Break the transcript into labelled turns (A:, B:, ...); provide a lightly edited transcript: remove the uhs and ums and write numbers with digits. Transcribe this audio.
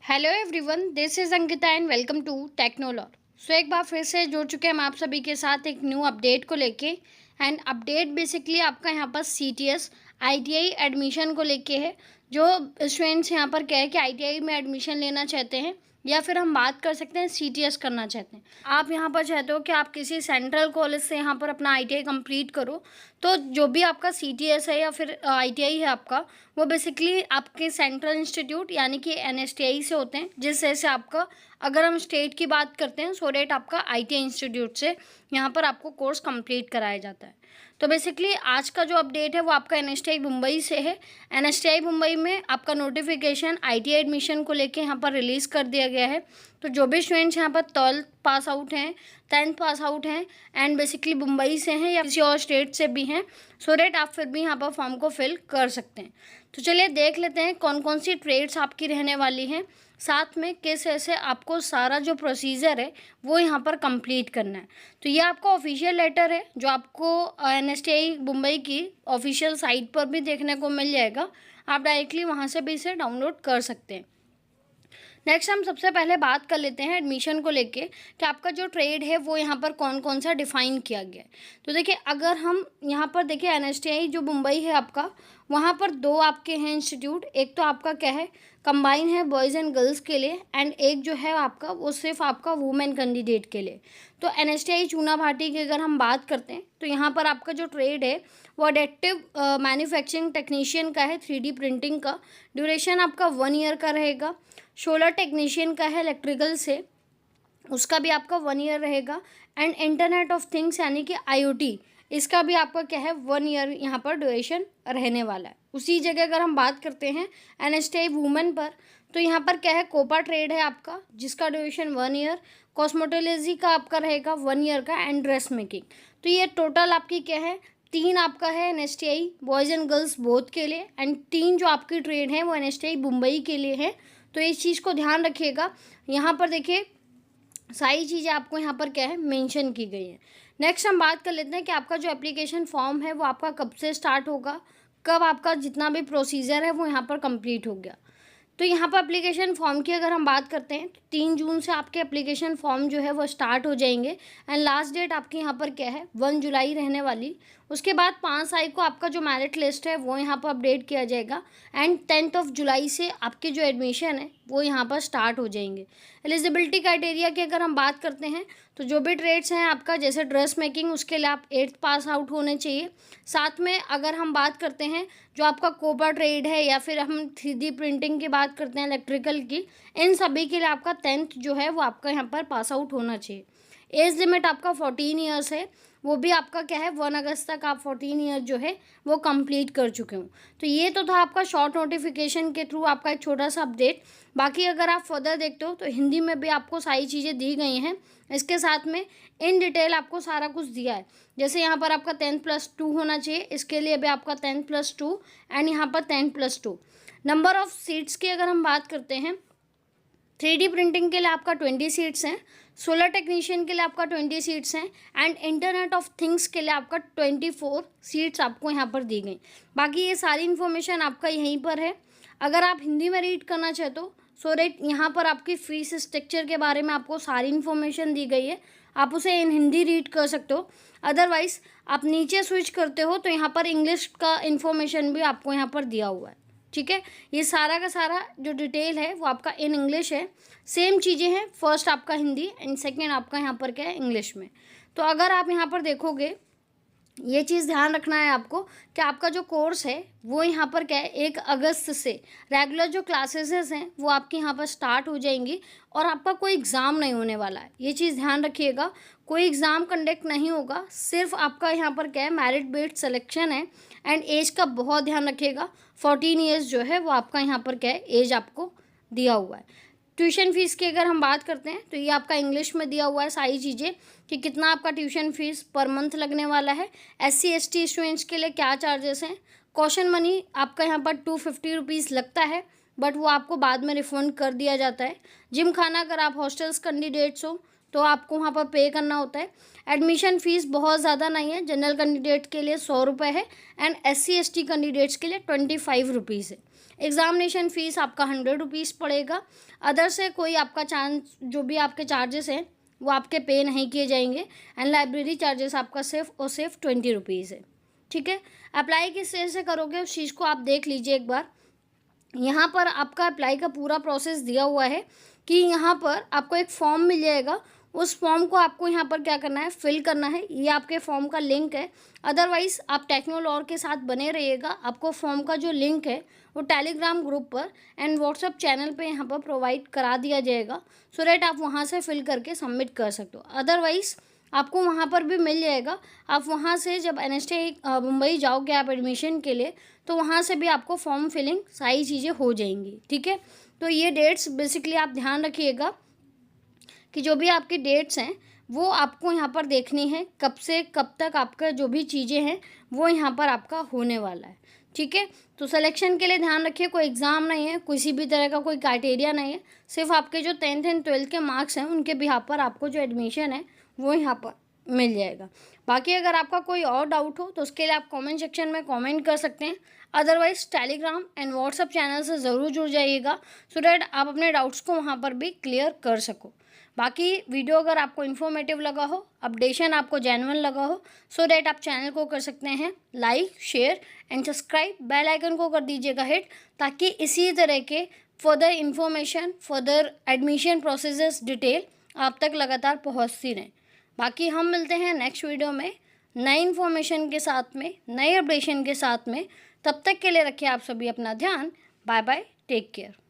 A: Hello everyone, this is Ankita and welcome to Technolor. So एक बार फिर से जुड़ चुके हैं हम आप सभी के साथ एक न्यू अपडेट को लेके। एंड अपडेट बेसिकली आपका यहाँ पर सीटीएस आईटीआई एडमिशन को लेके है। जो स्टूडेंट्स यहाँ पर कहे कि आईटीआई में एडमिशन लेना चाहते हैं या फिर हम बात कर सकते हैं सीटीएस करना चाहते हैं, आप यहाँ पर चाहते हो कि आप किसी सेंट्रल कॉलेज से यहाँ पर अपना आईटीआई कंप्लीट करो, तो जो भी आपका सीटीएस है या फिर आईटीआई है आपका, वो बेसिकली आपके सेंट्रल इंस्टीट्यूट यानी कि एनएसटीआई से होते हैं। जिस तरह से आपका अगर हम स्टेट की बात करते हैं सो डेट आपका आईटीआई इंस्टीट्यूट से यहाँ पर आपको कोर्स कंप्लीट कराया जाता है। तो बेसिकली आज का जो अपडेट है वो आपका एनएसटीआई मुंबई से है। एनएसटीआई मुंबई में आपका नोटिफिकेशन आईटीआई एडमिशन को लेके यहाँ पर रिलीज़ कर दिया गया है। तो जो भी स्टूडेंट्स यहाँ पर 12th पास आउट हैं, 10th पास आउट हैं एंड बेसिकली मुंबई से हैं या किसी और स्टेट से भी हैं, सो डेट आप फिर भी यहाँ पर फॉर्म को फिल कर सकते हैं। तो चलिए देख लेते हैं कौन कौन सी ट्रेड्स आपकी रहने वाली हैं, साथ में किस ऐसे आपको सारा जो प्रोसीजर है वो यहाँ पर कंप्लीट करना है। तो ये आपका ऑफिशियल लेटर है जो आपको एनएसटीआई मुंबई की ऑफिशियल साइट पर भी देखने को मिल जाएगा। आप डायरेक्टली वहाँ से भी इसे डाउनलोड कर सकते हैं। नेक्स्ट हम सबसे पहले बात कर लेते हैं एडमिशन को लेके कि आपका जो ट्रेड है वो यहाँ पर कौन कौन सा डिफ़ाइन किया गया है। तो देखिए, अगर हम यहाँ पर देखिए एनएसटीआई जो मुंबई है आपका, वहाँ पर दो आपके हैं इंस्टीट्यूट। एक तो आपका क्या है, कंबाइन है बॉयज़ एंड गर्ल्स के लिए, एंड एक जो है आपका वो सिर्फ आपका वुमेन कैंडिडेट के लिए। तो एनएसटीआई चूना भाटी की अगर हम बात करते हैं तो यहाँ पर आपका जो ट्रेड है वो एडेप्टिव मैन्युफैक्चरिंग टेक्नीशियन का है, 3D प्रिंटिंग का। ड्यूरेशन आपका 1 ईयर का रहेगा। सोलर टेक्नीशियन का है इलेक्ट्रिकल से, उसका भी आपका 1 ईयर रहेगा। एंड इंटरनेट ऑफ थिंग्स यानी कि आईओटी, इसका भी आपका क्या है 1 ईयर यहाँ पर ड्यूरेशन रहने वाला है। उसी जगह अगर हम बात करते हैं एनएसटीआई वुमेन पर, तो यहाँ पर क्या है कोपा ट्रेड है आपका जिसका ड्यूरेशन 1 ईयर, कॉस्मेटोलॉजी का आपका रहेगा 1 ईयर का, एंड ड्रेस मेकिंग। तो ये टोटल आपकी क्या है 3 आपका है NSTI boys and girls both के लिए, एंड 3 जो आपकी ट्रेड है वो एनएसटीआई मुंबई के लिए है। तो इस चीज़ को ध्यान रखिएगा। यहाँ पर देखिए सारी चीज़ें आपको यहाँ पर क्या है मेंशन की गई है। नेक्स्ट हम बात कर लेते हैं कि आपका जो एप्लीकेशन फॉर्म है वो आपका कब से स्टार्ट होगा, कब आपका जितना भी प्रोसीजर है वो यहाँ पर कंप्लीट हो गया। तो यहाँ पर एप्लीकेशन फॉर्म की अगर हम बात करते हैं तो 3 जून से आपके एप्लीकेशन फॉर्म जो है वो स्टार्ट हो जाएंगे, एंड लास्ट डेट आपकी यहाँ पर क्या है 1 जुलाई रहने वाली। उसके बाद 5 तारीख को आपका जो मेरिट लिस्ट है वो यहाँ पर अपडेट किया जाएगा, एंड 10th जुलाई से आपके जो एडमिशन है वो यहाँ पर स्टार्ट हो जाएंगे। एलिजिबिलिटी क्राइटेरिया की अगर हम बात करते हैं तो जो भी ट्रेड्स हैं आपका, जैसे ड्रेस मेकिंग, उसके लिए आप 8th पास आउट होने चाहिए। साथ में अगर हम बात करते हैं जो आपका कोपा ट्रेड है या फिर हम 3D प्रिंटिंग की बात करते हैं इलेक्ट्रिकल की, इन सभी के लिए आपका 10th जो है वो आपका यहाँ पर पास आउट होना चाहिए। एज लिमिट आपका 14 ईयर्स है, वो भी आपका क्या है 1 अगस्त तक आप 14 ईयर जो है वो कंप्लीट कर चुके हो। तो ये तो था आपका शॉर्ट नोटिफिकेशन के थ्रू आपका एक छोटा सा अपडेट। बाकी अगर आप फर्दर देखते हो तो हिंदी में भी आपको सारी चीज़ें दी गई हैं, इसके साथ में इन डिटेल आपको सारा कुछ दिया है। जैसे यहाँ पर आपका 10+2 होना चाहिए, इसके लिए भी आपका 10+2, एंड यहाँ पर 10+2। नंबर ऑफ़ सीट्स की अगर हम बात करते हैं, 3D प्रिंटिंग के लिए आपका 20 सीट्स हैं, सोलर टेक्नीशियन के लिए आपका 20 सीट्स हैं, एंड इंटरनेट ऑफ थिंग्स के लिए आपका 24 सीट्स आपको यहाँ पर दी गई। बाकी ये सारी इन्फॉर्मेशन आपका यहीं पर है। अगर आप हिंदी में रीड करना चाहते हो सो डेट यहाँ पर आपकी फीस स्ट्रक्चर के बारे में आपको सारी इन्फॉर्मेशन दी गई है, आप उसे इन हिंदी रीड कर सकते हो। अदरवाइज़ आप नीचे स्विच करते हो तो यहाँ पर इंग्लिश का इन्फॉर्मेशन भी आपको यहाँ पर दिया हुआ है। ठीक है, ये सारा का सारा जो डिटेल है वो आपका इन इंग्लिश है। सेम चीज़ें हैं, फर्स्ट आपका हिंदी एंड सेकंड आपका यहाँ पर क्या है इंग्लिश में। तो अगर आप यहाँ पर देखोगे, ये चीज़ ध्यान रखना है आपको कि आपका जो कोर्स है वो यहाँ पर क्या है 1 अगस्त से रेगुलर जो क्लासेस हैं वो आपकी यहाँ पर स्टार्ट हो जाएंगी, और आपका कोई एग्ज़ाम नहीं होने वाला है। ये चीज़ ध्यान रखिएगा, कोई एग्ज़ाम कंडक्ट नहीं होगा, सिर्फ आपका यहाँ पर क्या है मेरिट बेस्ड सिलेक्शन है। एंड एज का बहुत ध्यान रखिएगा, 14 ईयर्स जो है वो आपका यहाँ पर क्या है एज आपको दिया हुआ है। ट्यूशन फ़ीस की अगर हम बात करते हैं तो ये आपका इंग्लिश में दिया हुआ है सारी चीज़ें कि कितना आपका ट्यूशन फ़ीस पर मंथ लगने वाला है। SC ST स्टूडेंट्स के लिए क्या चार्जेस हैं। कॉशन मनी आपका यहाँ पर 250 रुपीज़ लगता है, बट वो आपको बाद में रिफ़ंड कर दिया जाता है। जिम खाना अगर आप हॉस्टल्स कैंडिडेट्स हो तो आपको वहाँ पर पे करना होता है। एडमिशन फ़ीस बहुत ज़्यादा नहीं है, जनरल कैंडिडेट के लिए 100 रुपये है, एंड SC ST कैंडिडेट्स के लिए 25 रुपीज़ है। एग्ज़ामिनेशन फ़ीस आपका 100 रुपीज़ पड़ेगा। अदर से कोई आपका चार्ज, जो भी आपके चार्जेस हैं वो आपके पे नहीं किए जाएंगे। एंड लाइब्रेरी चार्जेस आपका सिर्फ और सिर्फ 20 रुपीज़ है। ठीक है, अप्लाई किस तरह से करोगे उस चीज़ को आप देख लीजिए एक बार। यहाँ पर आपका अप्लाई का पूरा प्रोसेस दिया हुआ है कि यहाँ पर आपको एक फॉर्म मिल जाएगा। उस फॉर्म को आपको यहाँ पर क्या करना है, फिल करना है। ये आपके फॉर्म का लिंक है। अदरवाइज़ आप टेक्नोलॉर के साथ बने रहिएगा। आपको फॉर्म का जो लिंक है वो टेलीग्राम ग्रुप पर एंड व्हाट्सएप चैनल पे यहाँ पर प्रोवाइड करा दिया जाएगा, सो दैट आप वहाँ से फिल करके सबमिट कर सकते हो। अदरवाइज़ आपको वहाँ पर भी मिल जाएगा। आप वहाँ से जब एनएसटी मुंबई जाओगे आप एडमिशन के लिए, तो वहाँ से भी आपको फॉर्म फिलिंग सारी चीज़ें हो जाएंगी। ठीक है, तो ये डेट्स बेसिकली आप ध्यान रखिएगा कि जो भी आपकी डेट्स हैं वो आपको यहाँ पर देखनी है, कब से कब तक आपका जो भी चीज़ें हैं वो यहाँ पर आपका होने वाला है। ठीक है, तो सिलेक्शन के लिए ध्यान रखिए, कोई एग्ज़ाम नहीं है, किसी भी तरह का कोई क्राइटेरिया नहीं है, सिर्फ आपके जो 10th एंड 12th के मार्क्स हैं उनके बिहाफ पर आपको जो एडमिशन है वो यहाँ पर मिल जाएगा। बाकी अगर आपका कोई और डाउट हो तो उसके लिए आप कमेंट सेक्शन में कमेंट कर सकते हैं। Otherwise Telegram and WhatsApp channel से ज़रूर जुड़ जाइएगा, सो डैट आप अपने डाउट्स को वहाँ पर भी क्लियर कर सको। बाकी वीडियो अगर आपको इन्फॉर्मेटिव लगा हो, अपडेशन आपको जेन्युइन लगा हो, सो डैट आप चैनल को कर सकते हैं like, share and subscribe. Bell icon को कर दीजिएगा हिट, ताकि इसी तरह के further information, further admission processes detail आप तक लगातार पहुँचती रहें। बाकी हम मिलते हैं नेक्स्ट वीडियो में नई इन्फॉर्मेशन के साथ में, नए अपडेशन के साथ में। तब तक के लिए रखिए आप सभी अपना ध्यान। Bye bye, take care.